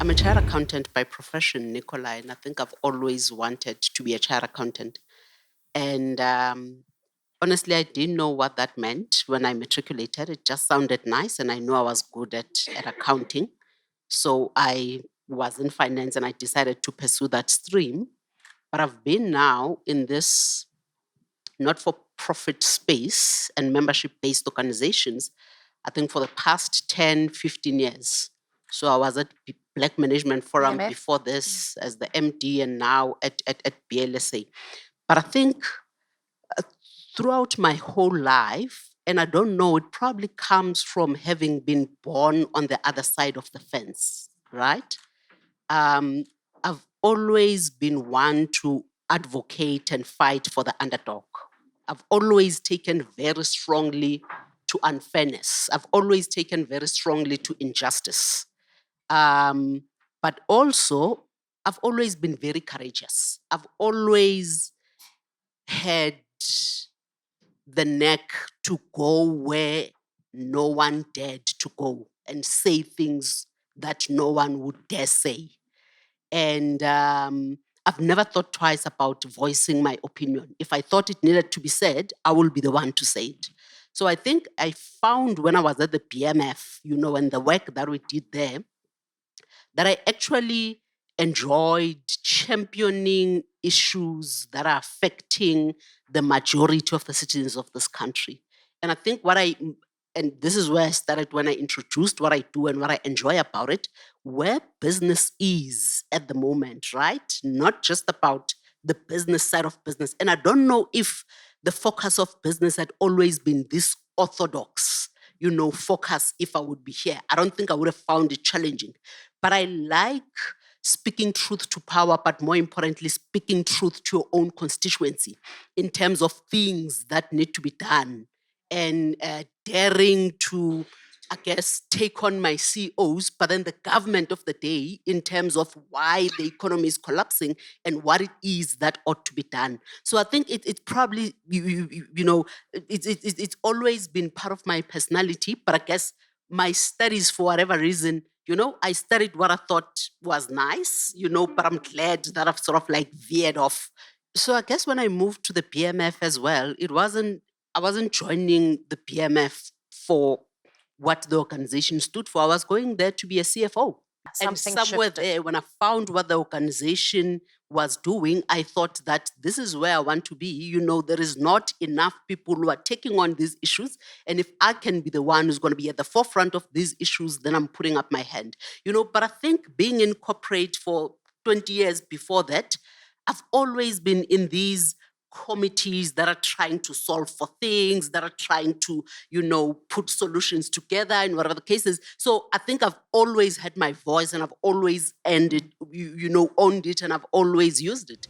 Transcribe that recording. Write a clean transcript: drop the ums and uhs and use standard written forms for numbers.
I'm a chartered accountant by profession, Nicola, and I think I've always wanted to be a chartered accountant. And honestly, I didn't know what that meant when I matriculated. It just sounded nice, and I knew I was good at accounting. So I was in finance and I decided to pursue that stream. But I've been now in this not for profit space and membership based organizations, I think for the past 10, 15 years. So I was at Black Management Forum BMF. before this as the MD and now at BLSA. But I think throughout my whole life, and I don't know, it probably comes from having been born on the other side of the fence, right? Um, I've always been one to advocate and fight for the underdog. I've always taken very strongly to unfairness. I've always taken very strongly to injustice. Um, but also, I've always been very courageous. I've always had the neck to go where no one dared to go and say things that no one would dare say. And I've never thought twice about voicing my opinion. If I thought it needed to be said, I will be the one to say it. So I think I found when I was at the PMF, and the work that we did there, that I actually enjoyed championing issues that are affecting the majority of the citizens of this country. And I think and this is where I started when I introduced what I do and what I enjoy about it, where business is at the moment, right? Not just about the business side of business. And I don't know if the focus of business had always been this orthodox, focus if I would be here. I don't think I would have found it challenging. But I like speaking truth to power, but more importantly, speaking truth to your own constituency in terms of things that need to be done and daring to, I guess, take on my COs, but then the government of the day in terms of why the economy is collapsing and what it is that ought to be done. So I think it's probably, it's always been part of my personality, but I guess my studies, for whatever reason, I studied what I thought was nice, but I'm glad that I've sort of like veered off. So I guess when I moved to the PMF as well, I wasn't joining the PMF for what the organization stood for. I was going there to be a CFO. And Something somewhere shifted. there, when I found what the organization was doing, I thought that this is where I want to be. There is not enough people who are taking on these issues. And if I can be the one who's going to be at the forefront of these issues, then I'm putting up my hand. But I think being in corporate for 20 years before that, I've always been in these committees that are trying to solve for things, that are trying to, put solutions together in whatever the case is. So I think I've always had my voice and I've always owned it and I've always used it.